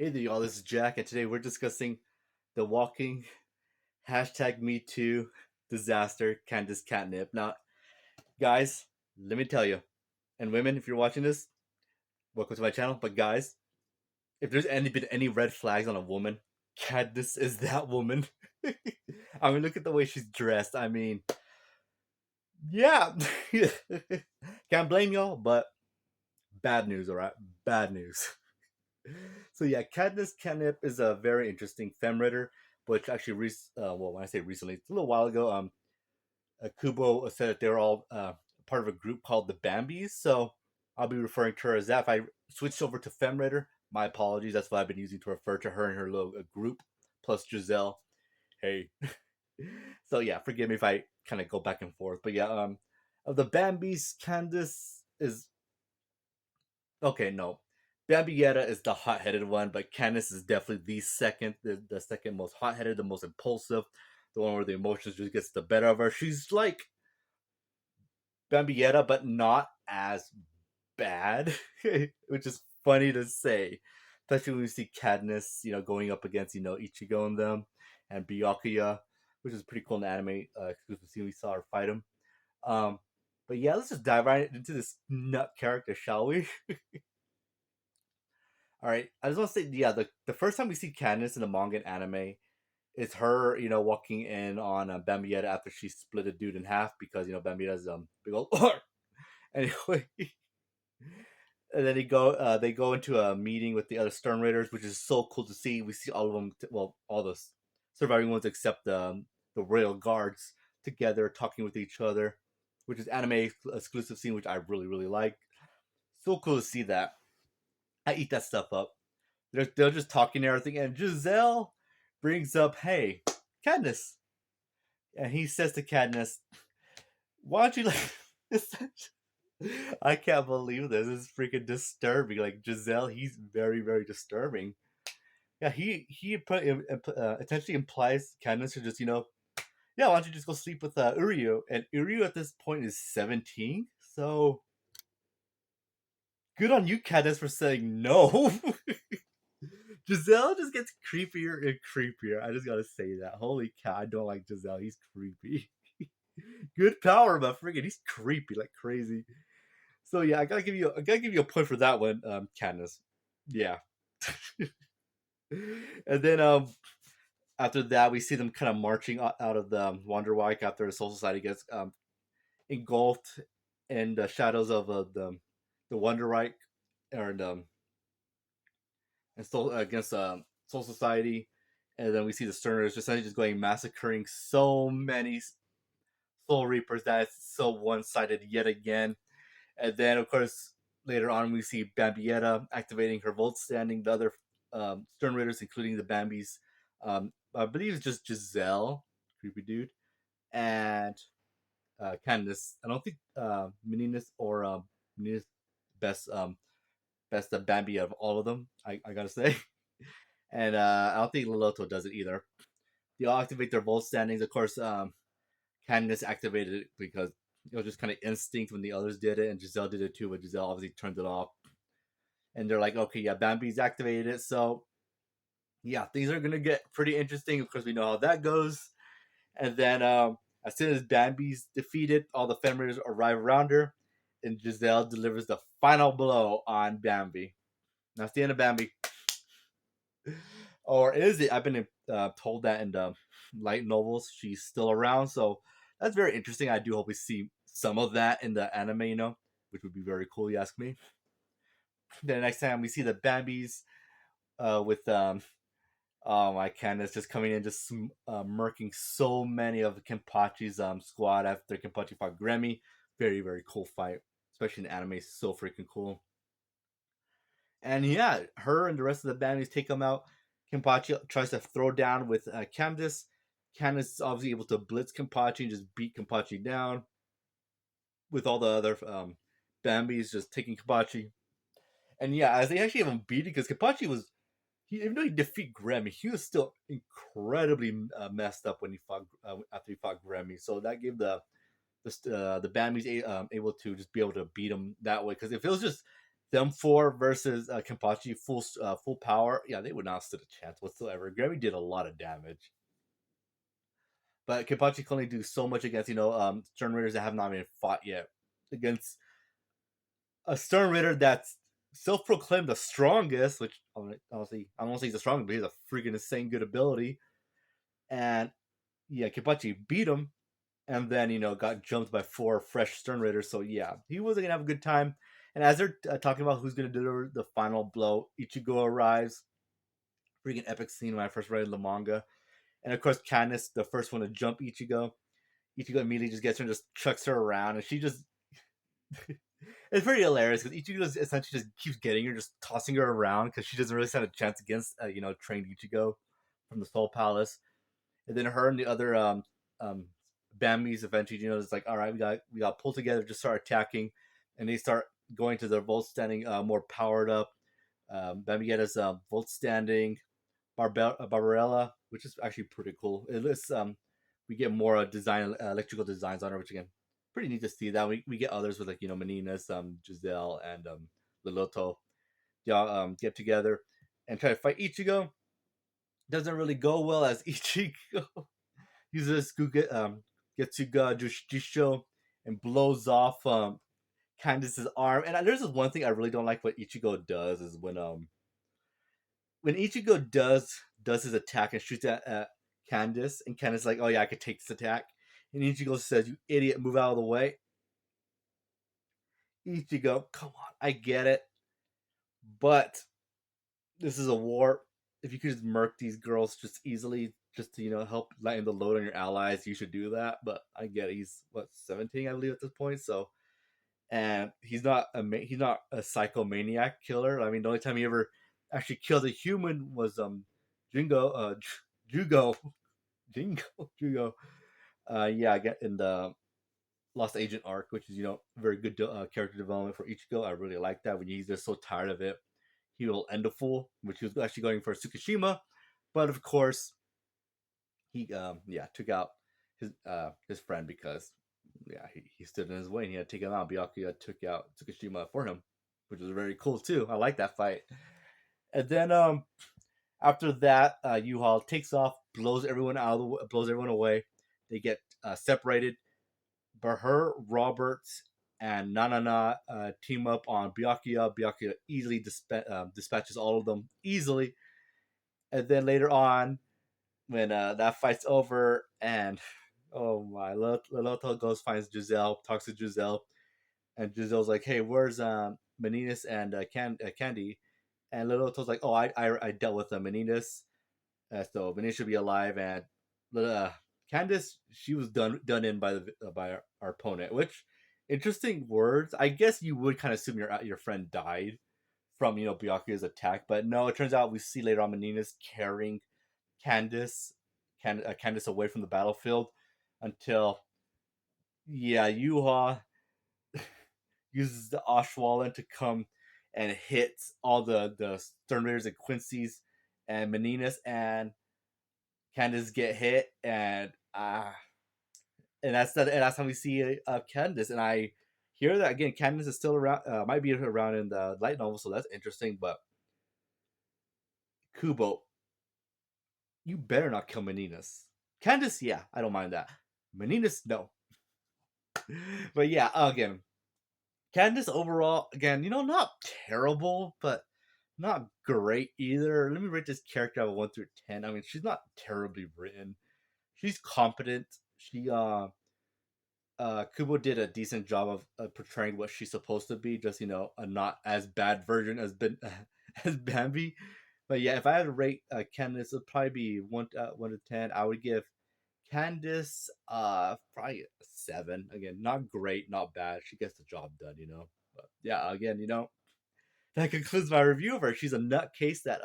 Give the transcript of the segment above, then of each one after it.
Hey there, y'all. This is Jack, and today we're discussing the walking #MeToo disaster, Candice Catnip. Now, guys, let me tell you, and women, if you're watching this, welcome to my channel. But guys, if there's been any red flags on a woman, Candice is that woman. I mean, look at the way she's dressed. I mean, yeah, can't blame y'all, but bad news, all right, bad news. So yeah, Katniss Candice is a very interesting femritter, which actually, well, when I say recently, it's a little while ago. Kubo said that they're all part of a group called the Bambies, so I'll be referring to her as that. If I switched over to femritter, my apologies. That's what I've been using to refer to her and her little group plus Giselle. Hey, so yeah, forgive me if I kind of go back and forth, but yeah, of the Bambies, Candice is okay. No, Bambietta is the hot-headed one, but Candice is definitely the second most hot-headed, the most impulsive, the one where the emotions just gets the better of her. She's like Bambietta, but not as bad, which is funny to say, especially when we see Cadmus, going up against Ichigo and them, and Byakuya, which is pretty cool in the anime. Exclusive scene we saw her fight him. Um, but yeah, let's just dive right into this nut character, shall we? All right, I just want to say, yeah, the first time we see Candice in the manga and anime is her, walking in on Bambietta after she split a dude in half because Bambietta's big old anyway. And then they go into a meeting with the other Sternritters, which is so cool to see. We see all of them, well, all the surviving ones except the royal guards together talking with each other, which is anime exclusive scene, which I really really like. So cool to see that. I eat that stuff up. They're just talking and everything, and Giselle brings up, "Hey, Candace," and he says to Candace, "Why don't you like?" I can't believe this. This is freaking disturbing. Like Giselle, he's very very disturbing. Yeah, he essentially implies Candace to just yeah, why don't you just go sleep with Uryu? And Uryu at this point is 17, so good on you, Candace, for saying no. Giselle just gets creepier and creepier. I just gotta say that. Holy cow, I don't like Giselle. He's creepy. Good power, but freaking he's creepy like crazy. So yeah, I gotta give you a point for that one, Candace. Yeah. And then after that we see them kind of marching out of the Wanderwijk after the Soul Society gets engulfed in the shadows of the Wanderwijk and Soul against Soul Society, and then we see the Sterners just going massacring so many Soul Reapers that it's so one sided yet again. And then of course later on we see Bambietta activating her Volt standing, the other Stern Raiders, including the Bambies. I believe it's just Giselle, creepy dude, and Candice. I don't think Meninas or Meninas best best Bambi of all of them. I gotta say, and I don't think Loloto does it either. They all activate their Volt standings. Of course, Candice activated it because it was just kind of instinct when the others did it, and Giselle did it too, but Giselle obviously turned it off. And they're like, okay, yeah, Bambi's activated it, so yeah, things are gonna get pretty interesting. Of course, we know how that goes. And then as soon as Bambi's defeated, all the Fenrir's arrive around her, and Giselle delivers the final blow on Bambi. That's the end of Bambi. Or is it? I've been told that in the light novels she's still around, so that's very interesting. I do hope we see some of that in the anime, which would be very cool. You ask me. The next time we see the Bambies with oh my Candace just coming in, just murking so many of Kenpachi's squad after Kenpachi fought Grammy. Very very cool fight, especially in anime. So freaking cool. And yeah, her and the rest of the Bambies take them out. Kenpachi tries to throw down with Candice. Candice is obviously able to blitz Kenpachi and just beat Kenpachi down. With all the other Bambies just taking Kenpachi. And yeah, as they actually have him beaten because Kenpachi was, even though he defeated Grammy, he was still incredibly messed up when he fought after he fought Grammy. So that gave the Bambies able to just be able to beat him that way. Because if it was just them four versus Kenpachi full power, yeah, they would not stood a chance whatsoever. Gravy did a lot of damage, but Kenpachi can only do so much against Sternritters that have not even fought yet. Against a Sternritter that's self-proclaimed the strongest, which honestly I don't say he's the strongest, but he's a freaking insane good ability. And yeah, Kenpachi beat him, and then got jumped by four fresh Sternritters. So yeah, he wasn't gonna have a good time. And as they're talking about who's gonna deliver the final blow, Ichigo arrives. Freaking epic scene when I first read the manga. And of course, Candice, the first one to jump Ichigo. Ichigo immediately just gets her and just chucks her around, and she just it's pretty hilarious because Ichigo just essentially just keeps getting her, just tossing her around because she doesn't really stand a chance against trained Ichigo from the Soul Palace. And then her and the other um Bambies eventually, it's like, all right, we got pulled together, just start attacking, and they start going to their volt standing, more powered up. Bambi get us volt standing, Barbarella, which is actually pretty cool. It lists we get more design electrical designs on her, which again pretty neat to see. That we get others with like Meninas, Giselle, and Liloto. They all get together and try to fight Ichigo. Doesn't really go well as Ichigo uses Getsuga Jushisho and blows off Candice's arm. And there's this one thing I really don't like what Ichigo does is when Ichigo does his attack and shoots at Candice, and Candice is like, oh yeah, I could take this attack. And Ichigo says, you idiot, move out of the way. Ichigo, come on, I get it. But this is a war. If you could just murk these girls just easily, just to help lighten the load on your allies, you should do that. But I get it. He's what 17, I believe, at this point. So, and he's not a psychomaniac killer. I mean, the only time he ever actually killed a human was Jingo, Jugo, Jingo, Jugo. Yeah, I get in the Lost Agent arc, which is very good character development for Ichigo. I really like that when he's just so tired of it, he will end a fool, which he was actually going for Tsukishima, but of course he took out his friend because he stood in his way and he had to take him out. Byakuya took out Tsukishima for him, which was very cool too. I like that fight. And then after that, U-Haul takes off, blows everyone away. They get separated. But her, Roberts, and Nanana team up on Byakuya. Byakuya easily dispatches all of them easily. And then later on, when that fight's over, and oh my, Leloto goes finds Giselle, talks to Giselle, and Giselle's like, "Hey, where's Meninas and Candy?" And Leloto's like, "Oh, I dealt with Meninas, so Meninas should be alive." And uh, Candace, she was done in by our opponent. Which interesting words. I guess you would kind of assume your friend died from Byakuya's attack, but no. It turns out we see later on Meninas carrying Candice, Candice away from the battlefield until Yuha uses the Ashwallen to come and hit all the Sternritters and Quincy's and Meninas and Candice get hit and that's how we see Candice. And I hear that again. Candice is still around, might be around in the light novel, so that's interesting. But Kubo, you better not kill Meninas. Candice, yeah, I don't mind that. Meninas, no. But yeah, again, Candice overall, again, not terrible, but not great either. Let me rate this character out of 1 through 10. I mean, she's not terribly written. She's competent. She Kubo did a decent job of portraying what she's supposed to be, just a not as bad version as as Bambi. But yeah, if I had to rate Candice, it'd probably be 1 to 10. I would give Candice probably a 7. Again, not great, not bad. She gets the job done. But yeah, again, that concludes my review of her. She's a nutcase that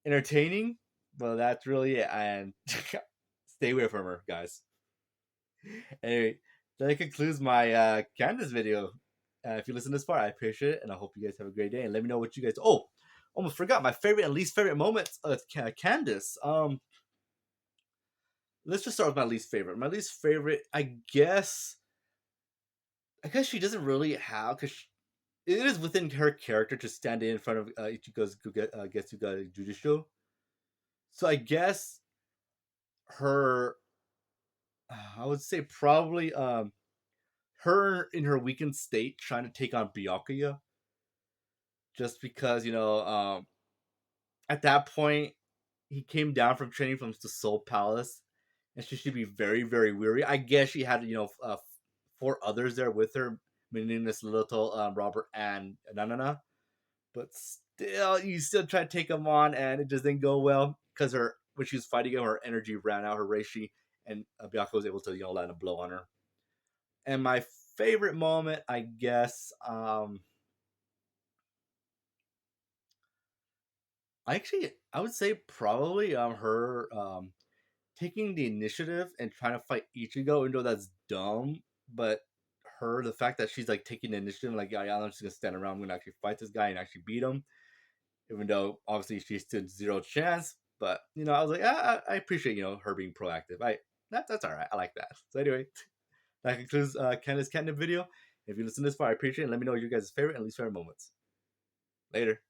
entertaining, but that's really it. And stay away from her, guys. Anyway, that concludes my Candace video. If you listen this far, I appreciate it, and I hope you guys have a great day. And let me know what you guys. Oh, almost forgot my favorite and least favorite moments of Candace. Let's just start with my least favorite. My least favorite, I guess she doesn't really have because it is within her character to stand in front of Ichigo's Getsuga Judicial. So I guess her, I would say probably her in her weakened state trying to take on Byakuya, just because at that point he came down from training from the Soul Palace, and she should be very very weary. I guess she had four others there with her, meaning this little Robert and Nanana, but still you still try to take them on, and it just didn't go well because her when she was fighting him, her energy ran out, her reishi, and Byakuya was able to land a blow on her. And my favorite moment, I guess, I would say probably her taking the initiative and trying to fight Ichigo, even though that's dumb. But her, the fact that she's like taking the initiative, like, yeah, I'm just gonna stand around, I'm gonna actually fight this guy and actually beat him, even though obviously she stood zero chance. But I was like, I appreciate her being proactive. That's all right. I like that. So anyway, that concludes Candace Catnip video. If you listen this far, I appreciate it. And let me know your guys' favorite and least favorite moments. Later.